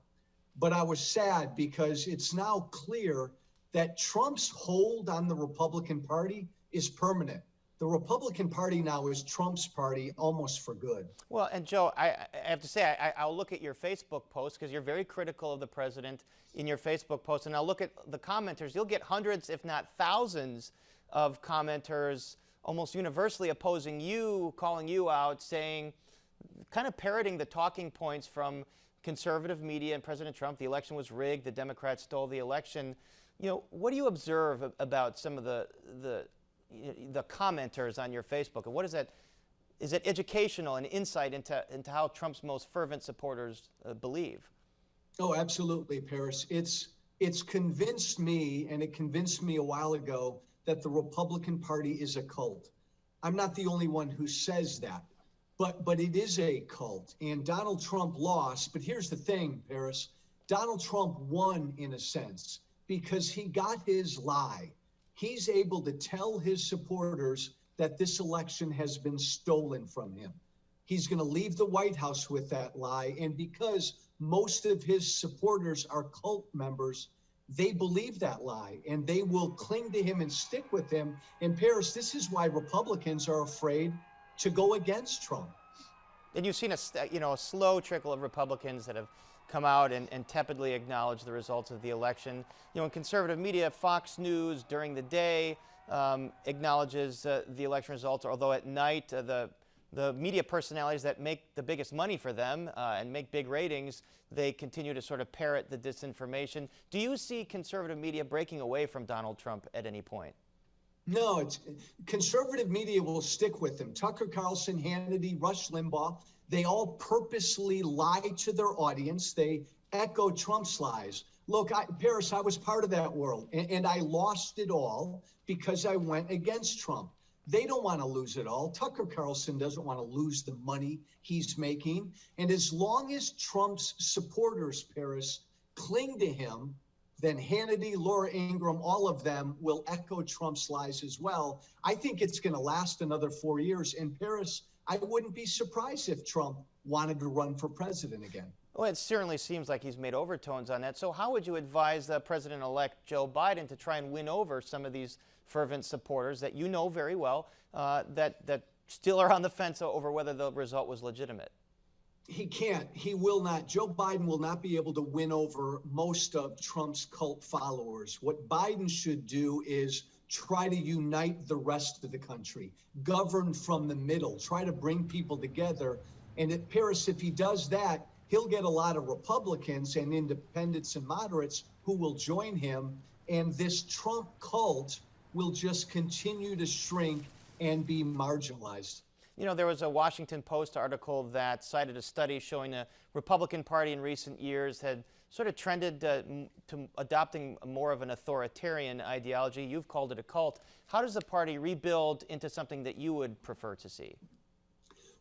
But I was sad because it's now clear that Trump's hold on the Republican Party is permanent. The Republican Party now is Trump's party almost for good. Well, and Joe, I have to say, I'll look at your Facebook post because you're very critical of the president in your Facebook post, and I'll look at the commenters. You'll get hundreds, if not thousands, of commenters almost universally opposing you, calling you out, saying, kind of parroting the talking points from conservative media and President Trump. The election was rigged. The Democrats stole the election. What do you observe about some of the commenters on your Facebook? And what is that? Is it educational and insight into how Trump's most fervent supporters believe? Oh, absolutely, Paris. It's convinced me, and it convinced me a while ago, that the Republican Party is a cult. I'm not the only one who says that, but it is a cult. And Donald Trump lost. But here's the thing, Paris. Donald Trump won in a sense because he got his lie. He's able to tell his supporters that this election has been stolen from him. He's going to leave the White House with that lie. And because most of his supporters are cult members, they believe that lie and they will cling to him and stick with him. And Paris, this is why Republicans are afraid to go against Trump. And you've seen a slow trickle of Republicans that have come out and tepidly acknowledged the results of the election. In conservative media, Fox News during the day acknowledges the election results, although at night the media personalities that make the biggest money for them and make big ratings, they continue to sort of parrot the disinformation. Do you see conservative media breaking away from Donald Trump at any point? No, it's conservative media will stick with him. Tucker Carlson, Hannity, Rush Limbaugh, they all purposely lie to their audience. They echo Trump's lies. Look, Paris, I was part of that world, and I lost it all because I went against Trump. They don't want to lose it all. Tucker Carlson doesn't want to lose the money he's making. And as long as Trump's supporters, Paris, cling to him, then Hannity, Laura Ingraham, all of them will echo Trump's lies as well. I think it's going to last another 4 years. In Paris, I wouldn't be surprised if Trump wanted to run for president again. Well, it certainly seems like he's made overtones on that. So how would you advise President-elect Joe Biden to try and win over some of these fervent supporters that you know very well that still are on the fence over whether the result was legitimate? He can't. He will not. Joe Biden will not be able to win over most of Trump's cult followers. What Biden should do is try to unite the rest of the country, govern from the middle, try to bring people together. And at Paris, if he does that, he'll get a lot of Republicans and independents and moderates who will join him. And this Trump cult will just continue to shrink and be marginalized. You know, there was a Washington Post article that cited a study showing the Republican Party in recent years had sort of trended to adopting more of an authoritarian ideology. You've called it a cult. How does the party rebuild into something that you would prefer to see?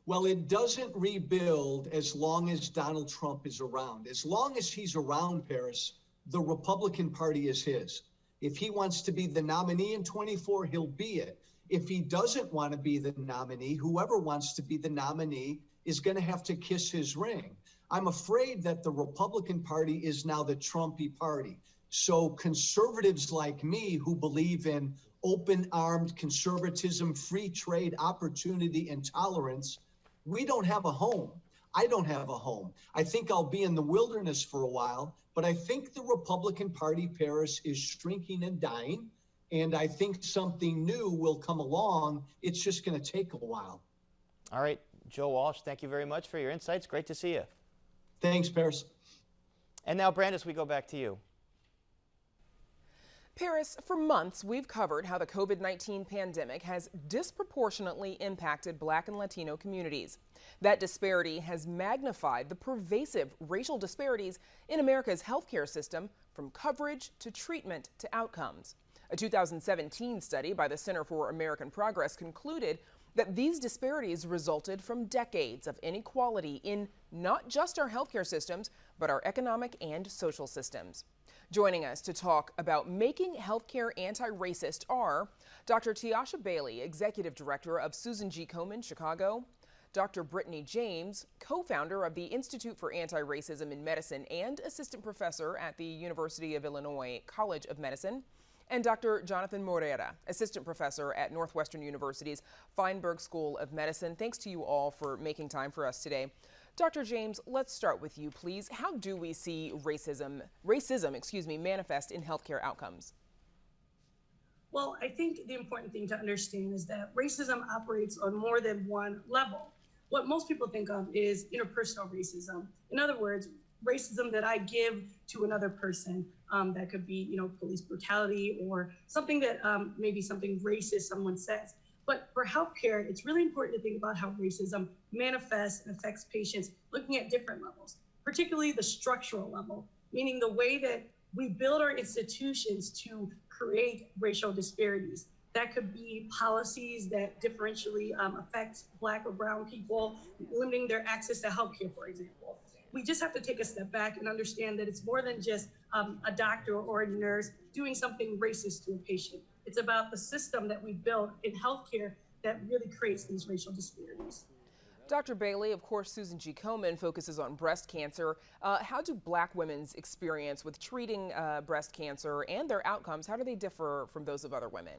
Well, it doesn't rebuild as long as Donald Trump is around. As long as he's around, Paris, the Republican Party is his. If he wants to be the nominee in 24, he'll be it. If he doesn't want to be the nominee, whoever wants to be the nominee is going to have to kiss his ring. I'm afraid that the Republican Party is now the Trumpy party. So conservatives like me who believe in open-armed conservatism, free trade, opportunity, and tolerance, we don't have a home. I don't have a home. I think I'll be in the wilderness for a while, but I think the Republican Party, Paris, is shrinking and dying. And I think something new will come along. It's just going to take a while. All right, Joe Walsh, thank you very much for your insights. Great to see you. Thanks, Paris. And now, Brandis, we go back to you. Paris, for months, we've covered how the COVID-19 pandemic has disproportionately impacted Black and Latino communities. That disparity has magnified the pervasive racial disparities in America's healthcare system, from coverage to treatment to outcomes. A 2017 study by the Center for American Progress concluded that these disparities resulted from decades of inequality in not just our healthcare systems, but our economic and social systems. Joining us to talk about making healthcare anti-racist are Dr. Tiasha Bailey, Executive Director of Susan G. Komen Chicago, Dr. Brittany James, co-founder of the Institute for Anti-Racism in Medicine and Assistant Professor at the University of Illinois College of Medicine, and Dr. Jonathan Moreira, Assistant Professor at Northwestern University's Feinberg School of Medicine. Thanks to you all for making time for us today. Dr. James, let's start with you, please. How do we see racism manifest in healthcare outcomes? Well, I think the important thing to understand is that racism operates on more than one level. What most people think of is interpersonal racism. In other words, racism that I give to another person. That could be, police brutality or something that maybe something racist someone says. But for healthcare, it's really important to think about how racism manifests and affects patients looking at different levels, particularly the structural level, meaning the way that we build our institutions to create racial disparities. That could be policies that differentially affect Black or brown people, limiting their access to healthcare, for example. We just have to take a step back and understand that it's more than just a doctor or a nurse doing something racist to a patient. It's about the system that we built in healthcare that really creates these racial disparities. Dr. Bailey, of course, Susan G. Komen focuses on breast cancer. How do Black women's experience with treating breast cancer and their outcomes, how do they differ from those of other women?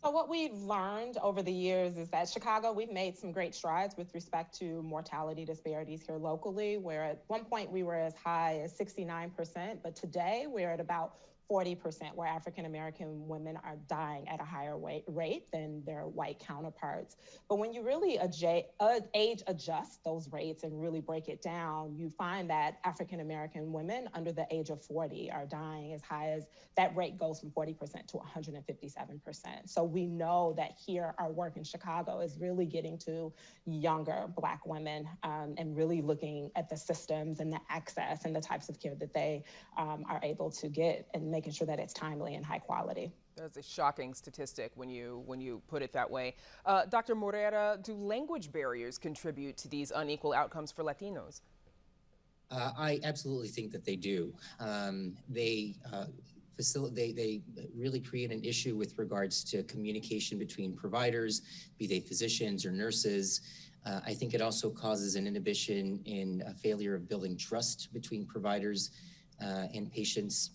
So what we've learned over the years is that Chicago, we've made some great strides with respect to mortality disparities here locally, where at one point we were as high as 69%, but today we're at about 40%, where African American women are dying at a higher rate than their white counterparts. But when you really age adjust those rates and really break it down, you find that African American women under the age of 40 are dying as high as, that rate goes from 40% to 157%. So we know that here our work in Chicago is really getting to younger Black women and really looking at the systems and the access and the types of care that they are able to get, and making sure that it's timely and high quality. That's a shocking statistic when you put it that way. Dr. Morera, do language barriers contribute to these unequal outcomes for Latinos? I absolutely think that they do. They really create an issue with regards to communication between providers, be they physicians or nurses. I think it also causes an inhibition in a failure of building trust between providers and patients.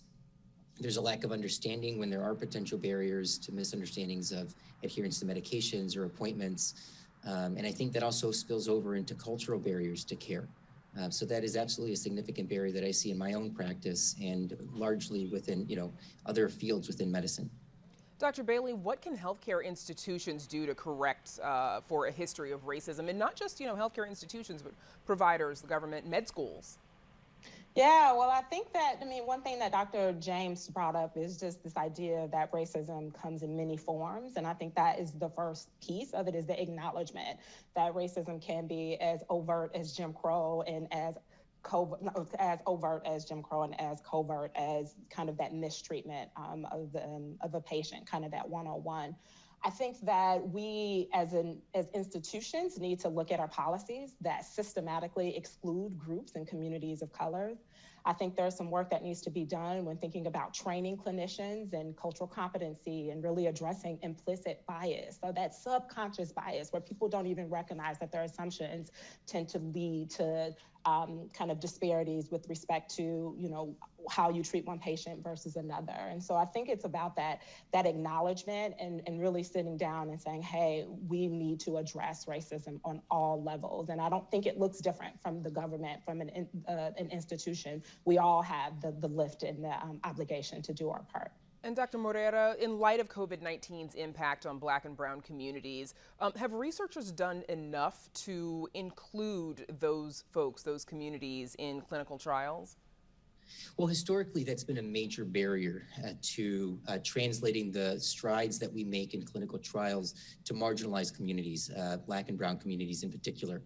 There's a lack of understanding when there are potential barriers to misunderstandings of adherence to medications or appointments. And I think that also spills over into cultural barriers to care. So that is absolutely a significant barrier that I see in my own practice and largely within, other fields within medicine. Dr. Bailey, what can healthcare institutions do to correct for a history of racism? And not just, healthcare institutions, but providers, the government, med schools. Yeah, well, I think that, one thing that Dr. James brought up is just this idea that racism comes in many forms. And I think that is the first piece of it, is the acknowledgement that racism can be as overt as Jim Crow and as overt as Jim Crow and as covert as kind of that mistreatment of a patient, kind of that one-on-one. I think that we as institutions need to look at our policies that systematically exclude groups and communities of color. I think there's some work that needs to be done when thinking about training clinicians and cultural competency and really addressing implicit bias. So that subconscious bias where people don't even recognize that their assumptions tend to lead to kind of disparities with respect to, how you treat one patient versus another. And so I think it's about that acknowledgement and really sitting down and saying, hey, we need to address racism on all levels. And I don't think it looks different from the government, from an institution. We all have the lift and the obligation to do our part. And Dr. Morera, in light of COVID-19's impact on Black and Brown communities, have researchers done enough to include those folks, those communities, in clinical trials? Well, historically, that's been a major barrier to translating the strides that we make in clinical trials to marginalized communities, Black and Brown communities in particular.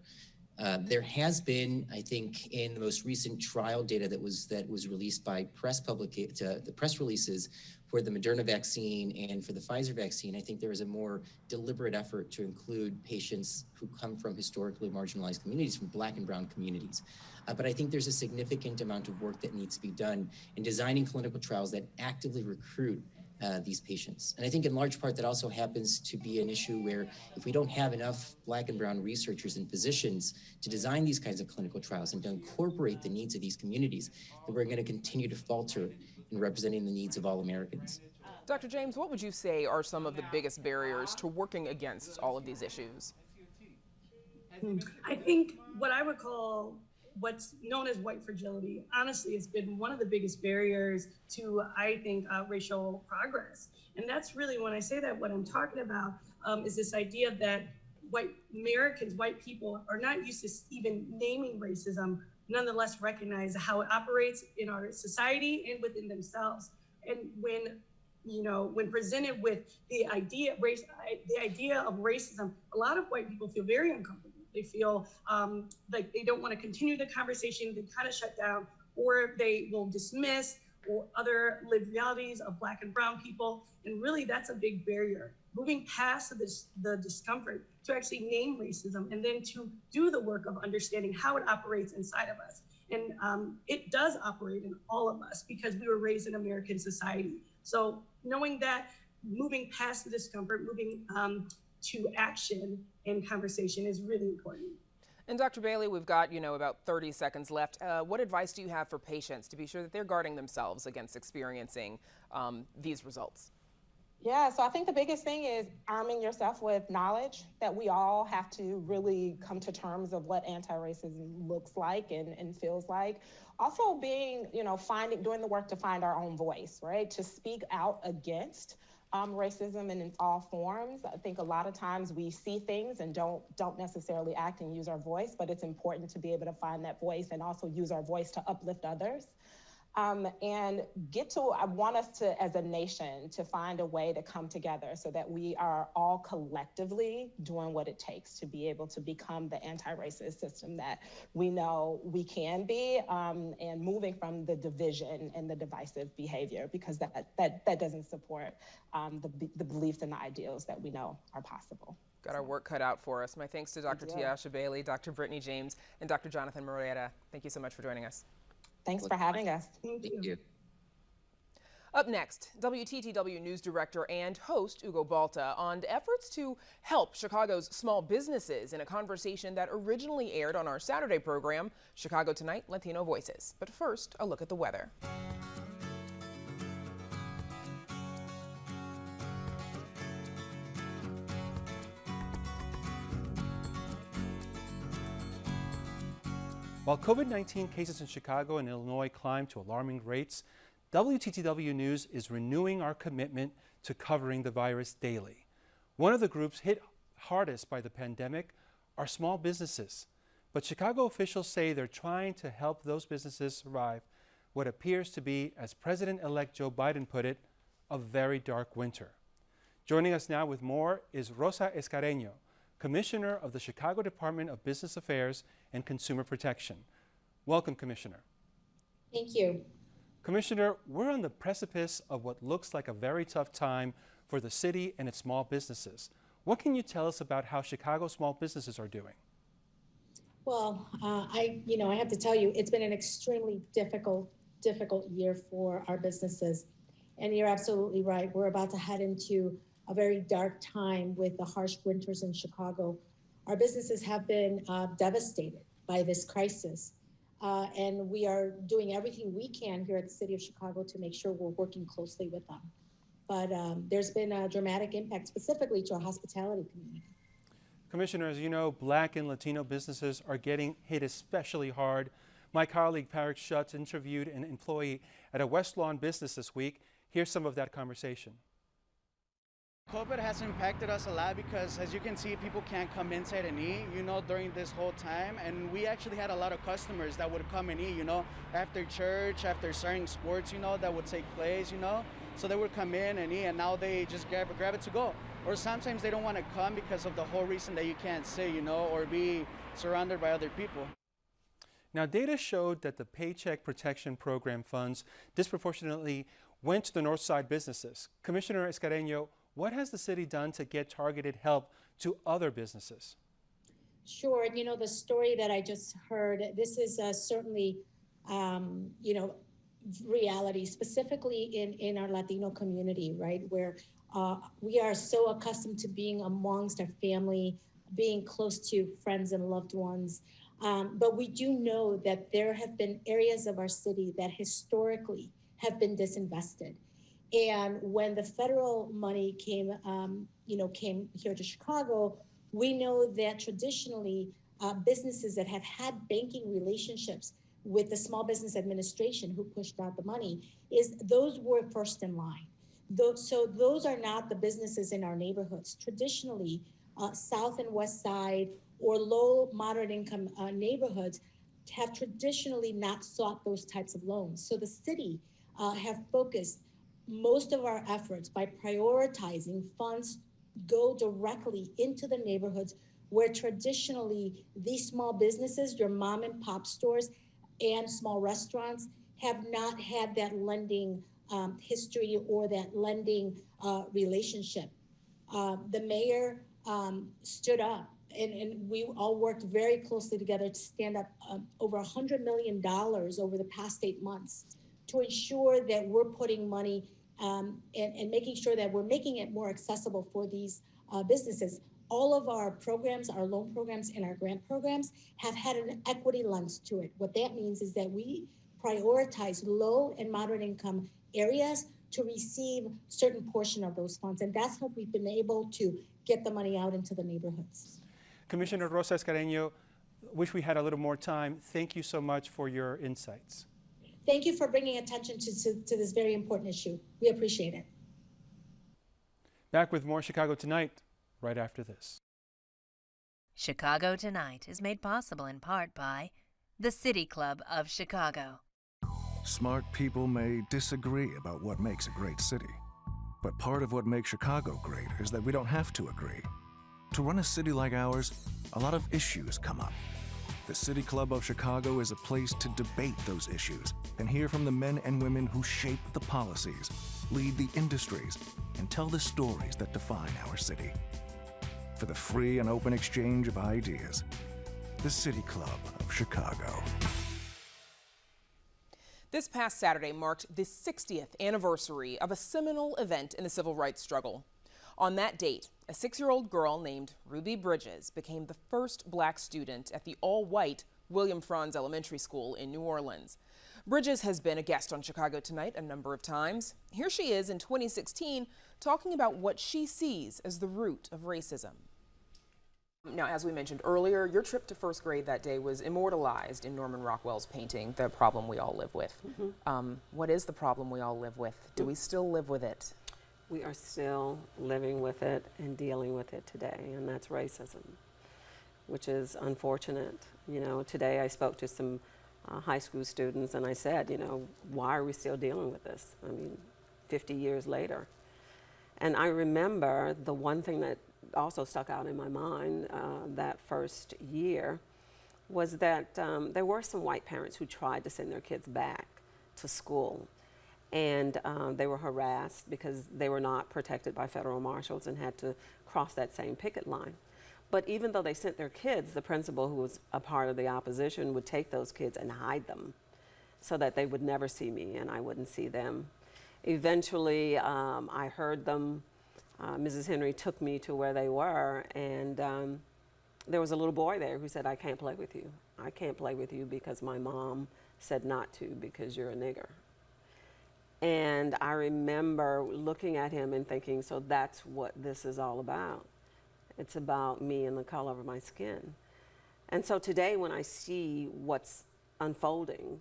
There has been, I think, in the most recent trial data that was released by the press releases for the Moderna vaccine and for the Pfizer vaccine, I think there is a more deliberate effort to include patients who come from historically marginalized communities, from Black and Brown communities. But I think there's a significant amount of work that needs to be done in designing clinical trials that actively recruit these patients. And I think in large part that also happens to be an issue where if we don't have enough Black and Brown researchers and physicians to design these kinds of clinical trials and to incorporate the needs of these communities, then we're going to continue to falter in representing the needs of all Americans. Dr. James, what would you say are some of the biggest barriers to working against all of these issues? I think what I would call what's known as white fragility, honestly, it's been one of the biggest barriers to, I think, racial progress. And that's really, when I say that, what I'm talking about is this idea that white Americans, white people, are not used to even naming racism, nonetheless recognize how it operates in our society and within themselves. And when presented with the idea of racism, a lot of white people feel very uncomfortable. They feel like they don't want to continue the conversation, they kind of shut down, or they will dismiss or other lived realities of Black and Brown people. And really, that's a big barrier. Moving past the discomfort to actually name racism and then to do the work of understanding how it operates inside of us. And it does operate in all of us because we were raised in American society. So knowing that, moving past the discomfort, moving to action and conversation is really important. And Dr. Bailey, we've got, about 30 seconds left. What advice do you have for patients to be sure that they're guarding themselves against experiencing these results? Yeah, so I think the biggest thing is arming yourself with knowledge that we all have to really come to terms of what anti-racism looks like and feels like. Also being, doing the work to find our own voice, right? To speak out against racism in its all forms. I think a lot of times we see things and don't necessarily act and use our voice, but it's important to be able to find that voice and also use our voice to uplift others. And I want us to, as a nation, to find a way to come together so that we are all collectively doing what it takes to be able to become the anti-racist system that we know we can be, and moving from the division and the divisive behavior, because that doesn't support the beliefs and the ideals that we know are possible. Got our work cut out for us. My thanks to Dr. Tiasha Bailey, Dr. Brittany James, and Dr. Jonathan Morera. Thank you so much for joining us. Thanks for having us. Thank you. Up next, WTTW News Director and host Ugo Balta on efforts to help Chicago's small businesses in a conversation that originally aired on our Saturday program, Chicago Tonight, Latino Voices. But first, a look at the weather. While COVID-19 cases in Chicago and Illinois climb to alarming rates, WTTW News is renewing our commitment to covering the virus daily. One of the groups hit hardest by the pandemic are small businesses. But Chicago officials say they're trying to help those businesses survive what appears to be, as President-elect Joe Biden put it, a very dark winter. Joining us now with more is Rosa Escareño, Commissioner of the Chicago Department of Business Affairs and Consumer Protection. Welcome, Commissioner. Thank you. Commissioner, we're on the precipice of what looks like a very tough time for the city and its small businesses. What can you tell us about how Chicago small businesses are doing? Well, I have to tell you, it's been an extremely difficult year for our businesses. And you're absolutely right. We're about to head into a very dark time with the harsh winters in Chicago. Our businesses have been devastated by this crisis. And we are doing everything we can here at the City of Chicago to make sure we're working closely with them. But there's been a dramatic impact specifically to our hospitality community. Commissioner, as you know, Black and Latino businesses are getting hit especially hard. My colleague Parik Schutz interviewed an employee at a West Lawn business this week. Here's some of that conversation. COVID has impacted us a lot because, as you can see, people can't come inside and eat, during this whole time. And we actually had a lot of customers that would come and eat, after church, after certain sports, that would take place, So they would come in and eat, and now they just grab it to go. Or sometimes they don't want to come because of the whole reason that you can't sit, or be surrounded by other people. Now, data showed that the Paycheck Protection Program funds disproportionately went to the North Side businesses. Commissioner Escareño, what has the city done to get targeted help to other businesses? Sure. The story that I just heard, this is certainly, reality, specifically in our Latino community, right? Where we are so accustomed to being amongst our family, being close to friends and loved ones. But we do know that there have been areas of our city that historically have been disinvested. And when the federal money came here to Chicago, we know that traditionally businesses that have had banking relationships with the Small Business Administration, who pushed out the money, those were first in line. So those are not the businesses in our neighborhoods. Traditionally, South and West Side or low moderate income neighborhoods have traditionally not sought those types of loans. So the city have focused most of our efforts by prioritizing funds go directly into the neighborhoods where traditionally these small businesses, your mom and pop stores and small restaurants, have not had that lending history or that lending relationship. The mayor stood up and we all worked very closely together to stand up over $100 million over the past 8 months to ensure that we're putting money and making sure that we're making it more accessible for these businesses. All of our programs, our loan programs and our grant programs have had an equity lens to it. What that means is that we prioritize low and moderate income areas to receive certain portion of those funds. And that's how we've been able to get the money out into the neighborhoods. Commissioner Rosa Escareño, wish we had a little more time. Thank you so much for your insights. Thank you for bringing attention to this very important issue. We appreciate it. Back with more Chicago Tonight right after this. Chicago Tonight is made possible in part by the City Club of Chicago. Smart people may disagree about what makes a great city, but part of what makes Chicago great is that we don't have to agree. To run a city like ours, a lot of issues come up. The City Club of Chicago is a place to debate those issues and hear from the men and women who shape the policies, lead the industries, and tell the stories that define our city. For the free and open exchange of ideas, the City Club of Chicago. This past Saturday marked the 60th anniversary of a seminal event in the civil rights struggle. On that date, a 6-year-old girl named Ruby Bridges became the first black student at the all-white William Franz Elementary School in New Orleans. Bridges has been a guest on Chicago Tonight a number of times. Here she is in 2016 talking about what she sees as the root of racism. Now, as we mentioned earlier, your trip to first grade that day was immortalized in Norman Rockwell's painting, The Problem We All Live With. What is the problem we all live with? Do we still live with it? We are still living with it and dealing with it today, and that's racism, which is unfortunate. You know, today I spoke to some high school students and I said, you know, why are we still dealing with this? I mean, 50 years later. And I remember the one thing that also stuck out in my mind that first year was that there were some white parents who tried to send their kids back to school. And they were harassed because they were not protected by federal marshals and had to cross that same picket line. But even though they sent their kids, the principal, who was a part of the opposition, would take those kids and hide them so that they would never see me and I wouldn't see them. Eventually, I heard them. Mrs. Henry took me to where they were, and there was a little boy there who said, I can't play with you. I can't play with you because my mom said not to because you're a nigger. And I remember looking at him and thinking, so that's what this is all about. It's about me and the color of my skin. And so today when I see what's unfolding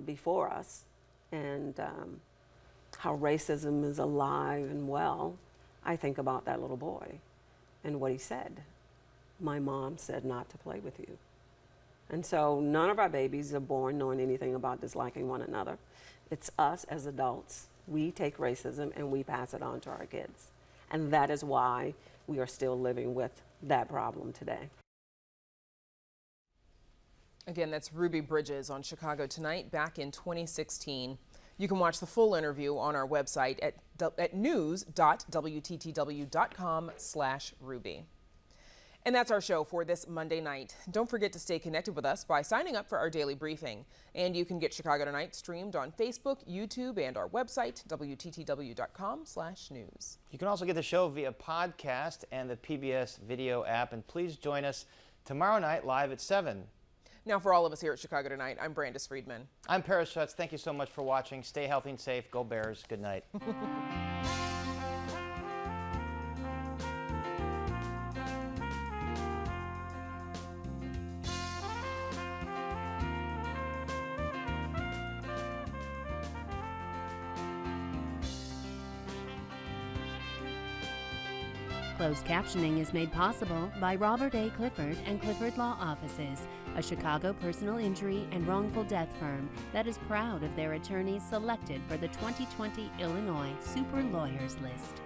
before us and how racism is alive and well, I think about that little boy and what he said. My mom said not to play with you. And so none of our babies are born knowing anything about disliking one another. It's us as adults. We take racism and we pass it on to our kids. And that is why we are still living with that problem today. Again, that's Ruby Bridges on Chicago Tonight back in 2016. You can watch the full interview on our website at news.wttw.com/Ruby. And that's our show for this Monday night. Don't forget to stay connected with us by signing up for our daily briefing. And you can get Chicago Tonight streamed on Facebook, YouTube, and our website, wttw.com/news. You can also get the show via podcast and the PBS video app. And please join us tomorrow night live at 7. Now, for all of us here at Chicago Tonight, I'm Brandis Friedman. I'm Paris Schutz. Thank you so much for watching. Stay healthy and safe. Go Bears. Good night. Closed captioning is made possible by Robert A. Clifford and Clifford Law Offices, a Chicago personal injury and wrongful death firm that is proud of their attorneys selected for the 2020 Illinois Super Lawyers List.